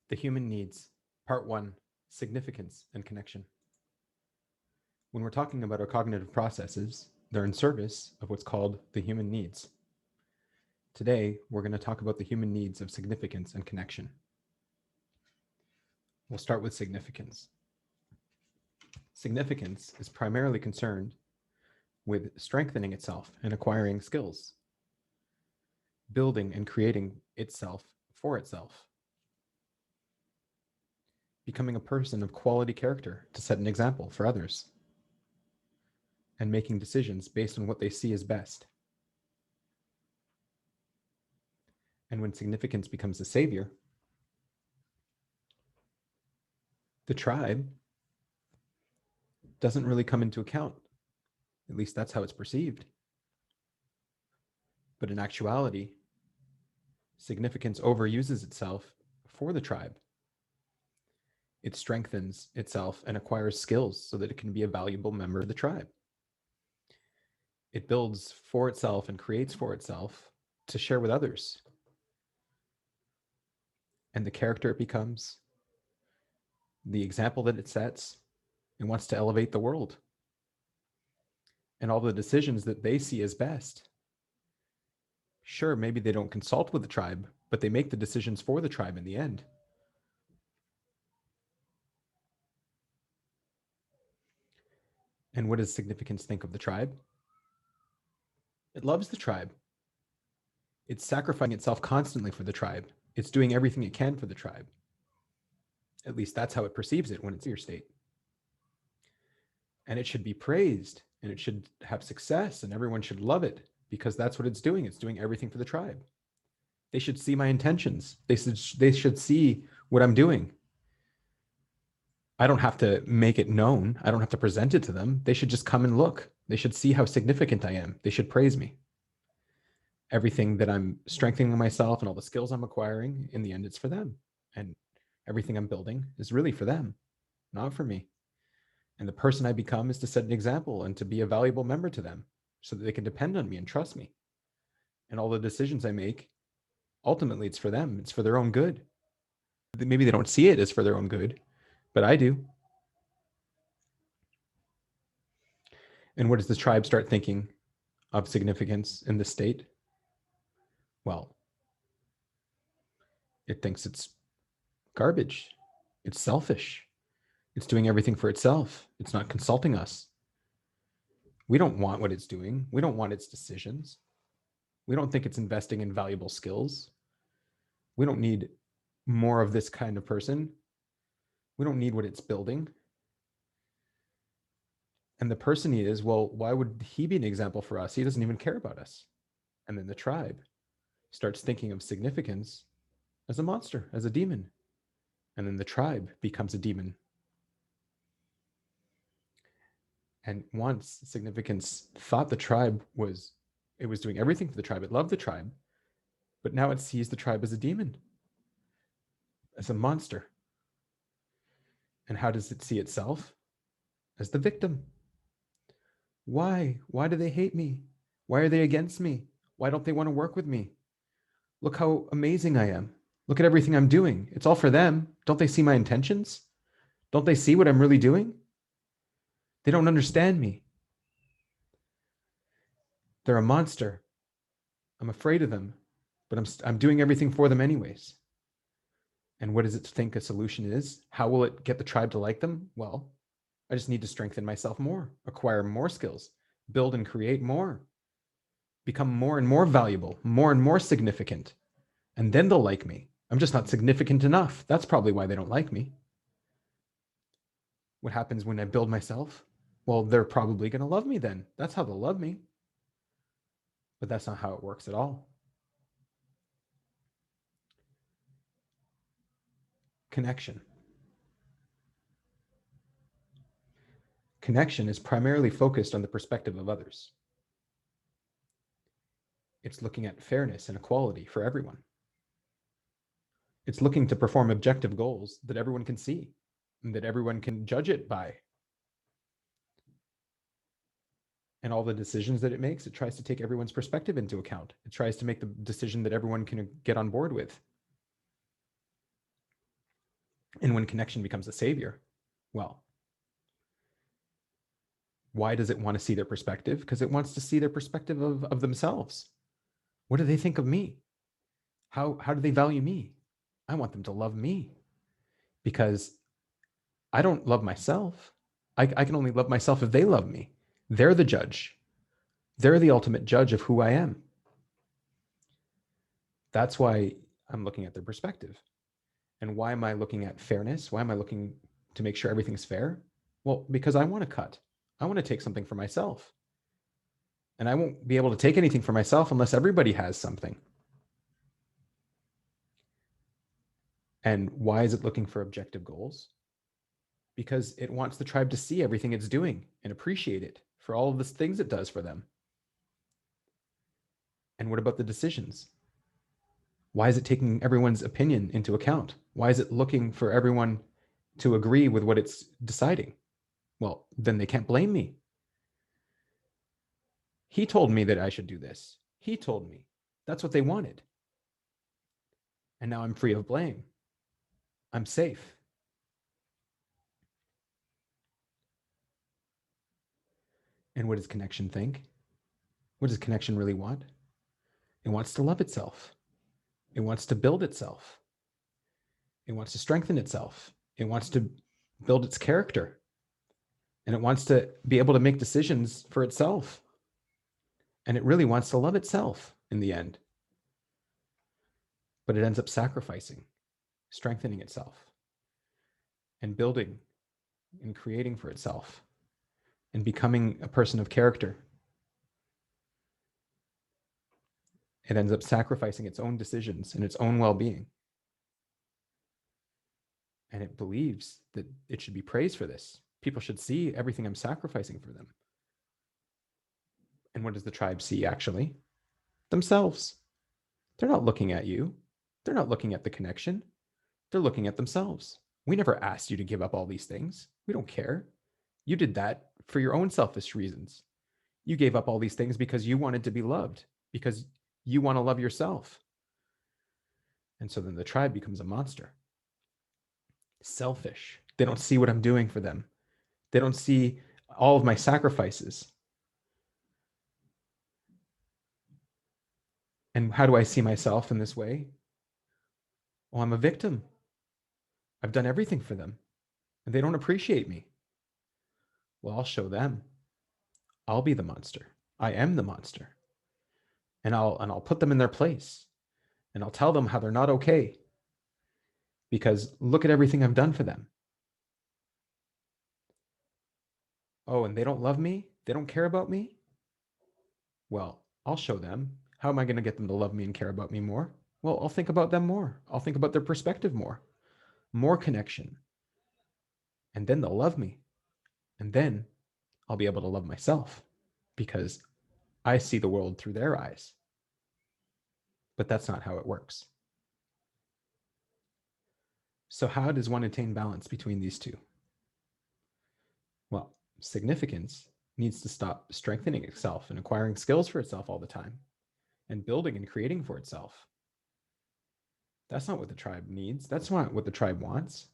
The Human Needs, Part 1, Significance and Connection. When we're talking about our cognitive processes, they're in service of what's called the human needs. Today, we're going to talk about the human needs of significance and connection. We'll start with significance. Significance is primarily concerned with strengthening itself and acquiring skills, building and creating itself for itself, becoming a person of quality character to set an example for others, and making decisions based on what they see as best. And when significance becomes a savior, the tribe doesn't really come into account. At least that's how it's perceived. But in actuality, significance overuses itself for the tribe. It strengthens itself and acquires skills so that it can be a valuable member of the tribe. It builds for itself and creates for itself to share with others. And the character it becomes, the example that it sets, it wants to elevate the world. And all the decisions that they see as best. Sure, maybe they don't consult with the tribe, but they make the decisions for the tribe in the end. And what does significance think of the tribe? It loves the tribe. It's sacrificing itself constantly for the tribe. It's doing everything it can for the tribe. At least that's how it perceives it when it's in your state. And it should be praised, and it should have success, and everyone should love it because that's what it's doing. It's doing everything for the tribe. They should see my intentions. They should see what I'm doing. I don't have to make it known. I don't have to present it to them. They should just come and look. They should see how significant I am. They should praise me. Everything that I'm strengthening myself and all the skills I'm acquiring, in the end, it's for them. And everything I'm building is really for them, not for me. And the person I become is to set an example and to be a valuable member to them so that they can depend on me and trust me. And all the decisions I make, ultimately, it's for them. It's for their own good. Maybe they don't see it as for their own good, but I do. And what does the tribe start thinking of significance in this state? Well, it thinks it's garbage. It's selfish. It's doing everything for itself. It's not consulting us. We don't want what it's doing. We don't want its decisions. We don't think it's investing in valuable skills. We don't need more of this kind of person. We don't need what it's building. And the person he is, well, why would he be an example for us? He doesn't even care about us. And then the tribe starts thinking of significance as a monster, as a demon. And then the tribe becomes a demon. And once significance thought the tribe was doing everything for the tribe. It loved the tribe. But now it sees the tribe as a demon, as a monster. And how does it see itself? As the victim. Why? Why do they hate me? Why are they against me? Why don't they want to work with me? Look how amazing I am. Look at everything I'm doing. It's all for them. Don't they see my intentions? Don't they see what I'm really doing? They don't understand me. They're a monster. I'm afraid of them, but I'm doing everything for them anyways. And what does it think a solution is? How will it get the tribe to like them? Well, I just need to strengthen myself more, acquire more skills, build and create more, become more and more valuable, more and more significant. And then they'll like me. I'm just not significant enough. That's probably why they don't like me. What happens when I build myself? Well, they're probably going to love me then. That's how they'll love me. But that's not how it works at all. Connection. Connection is primarily focused on the perspective of others. It's looking at fairness and equality for everyone. It's looking to perform objective goals that everyone can see and that everyone can judge it by. And all the decisions that it makes, it tries to take everyone's perspective into account. It tries to make the decision that everyone can get on board with. And when connection becomes a savior, well, why does it want to see their perspective? Because it wants to see their perspective of themselves. What do they think of me? How do they value me? I want them to love me because I don't love myself. I can only love myself if they love me. They're the judge. They're the ultimate judge of who I am. That's why I'm looking at their perspective. And why am I looking at fairness? Why am I looking to make sure everything's fair? Well, because I want to cut. I want to take something for myself. And I won't be able to take anything for myself unless everybody has something. And why is it looking for objective goals? Because it wants the tribe to see everything it's doing and appreciate it for all of the things it does for them. And what about the decisions? Why is it taking everyone's opinion into account? Why is it looking for everyone to agree with what it's deciding? Well, then they can't blame me. He told me that I should do this. He told me. That's what they wanted. And now I'm free of blame. I'm safe. And what does connection think? What does connection really want? It wants to love itself. It wants to build itself. It wants to strengthen itself. It wants to build its character. And it wants to be able to make decisions for itself. And it really wants to love itself in the end. But it ends up sacrificing, strengthening itself, and building and creating for itself, and becoming a person of character. It ends up sacrificing its own decisions and its own well-being. And it believes that it should be praised for this. People should see everything I'm sacrificing for them. And what does the tribe see, actually? Themselves. They're not looking at you. They're not looking at the connection. They're looking at themselves. We never asked you to give up all these things. We don't care. You did that for your own selfish reasons. You gave up all these things because you wanted to be loved, because you want to love yourself. And so then the tribe becomes a monster. Selfish. They don't see what I'm doing for them. They don't see all of my sacrifices. And how do I see myself in this way? Well, I'm a victim. I've done everything for them, and they don't appreciate me. Well, I'll show them. I'll be the monster. I am the monster. And I'll put them in their place. And I'll tell them how they're not okay. Because look at everything I've done for them. Oh, and they don't love me? They don't care about me? Well, I'll show them. How am I going to get them to love me and care about me more? Well, I'll think about them more. I'll think about their perspective more. More connection. And then they'll love me. And then I'll be able to love myself because I see the world through their eyes. But that's not how it works. So, how does one attain balance between these two? Well, significance needs to stop strengthening itself and acquiring skills for itself all the time and building and creating for itself. That's not what the tribe needs. That's not what the tribe wants.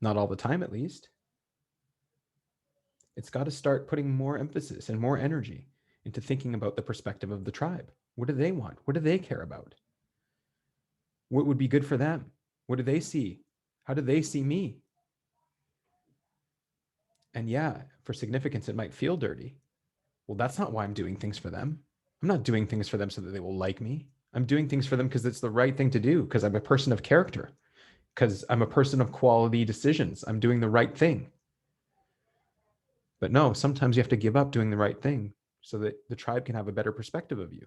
Not all the time, at least. It's got to start putting more emphasis and more energy into thinking about the perspective of the tribe. What do they want? What do they care about? What would be good for them? What do they see? How do they see me? And yeah, for significance, it might feel dirty. Well, that's not why I'm doing things for them. I'm not doing things for them so that they will like me. I'm doing things for them because it's the right thing to do, because I'm a person of character, because I'm a person of quality decisions. I'm doing the right thing. But no, sometimes you have to give up doing the right thing so that the tribe can have a better perspective of you,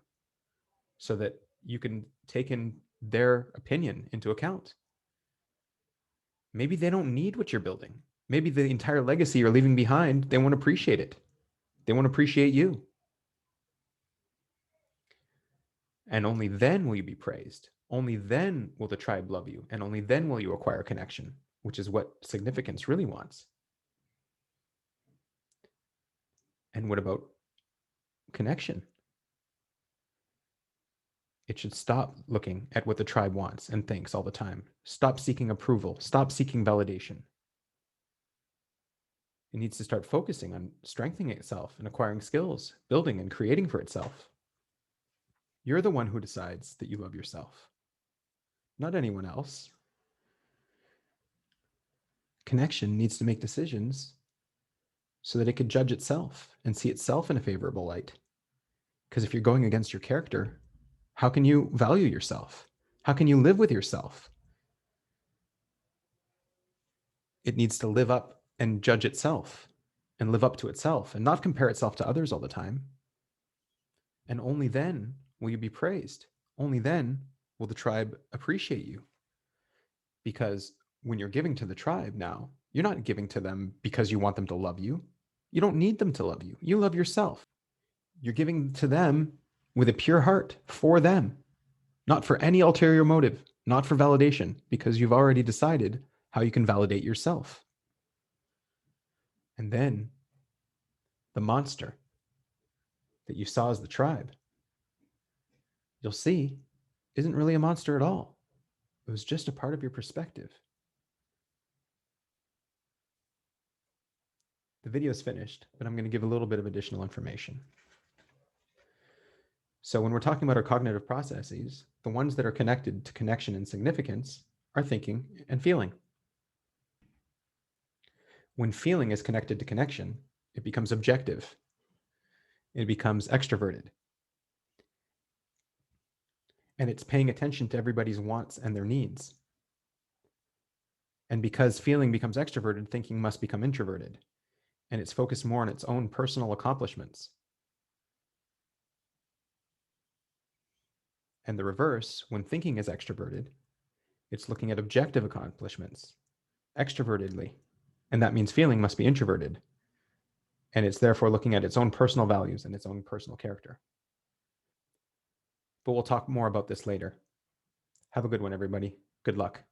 so that you can take in their opinion into account. Maybe they don't need what you're building. Maybe the entire legacy you're leaving behind, they won't appreciate it. They won't appreciate you. And only then will you be praised. Only then will the tribe love you. And only then will you acquire connection, which is what significance really wants. And what about connection? It should stop looking at what the tribe wants and thinks all the time. Stop seeking approval. Stop seeking validation. It needs to start focusing on strengthening itself and acquiring skills, building and creating for itself. You're the one who decides that you love yourself, not anyone else. Connection needs to make decisions so that it could judge itself and see itself in a favorable light. Because if you're going against your character, how can you value yourself? How can you live with yourself? It needs to live up and judge itself and live up to itself and not compare itself to others all the time. And only then will you be praised. Only then will the tribe appreciate you. Because when you're giving to the tribe now, you're not giving to them because you want them to love you. You don't need them to love you. You love yourself. You're giving to them with a pure heart for them, not for any ulterior motive, not for validation, because you've already decided how you can validate yourself. And then the monster that you saw as the tribe, you'll see, isn't really a monster at all. It was just a part of your perspective. The video is finished, but I'm going to give a little bit of additional information. So when we're talking about our cognitive processes, the ones that are connected to connection and significance are thinking and feeling. When feeling is connected to connection, it becomes objective. It becomes extroverted. And it's paying attention to everybody's wants and their needs. And because feeling becomes extroverted, thinking must become introverted. And it's focused more on its own personal accomplishments. And the reverse, when thinking is extroverted, it's looking at objective accomplishments extrovertedly. And that means feeling must be introverted. And it's therefore looking at its own personal values and its own personal character. But we'll talk more about this later. Have a good one, everybody. Good luck.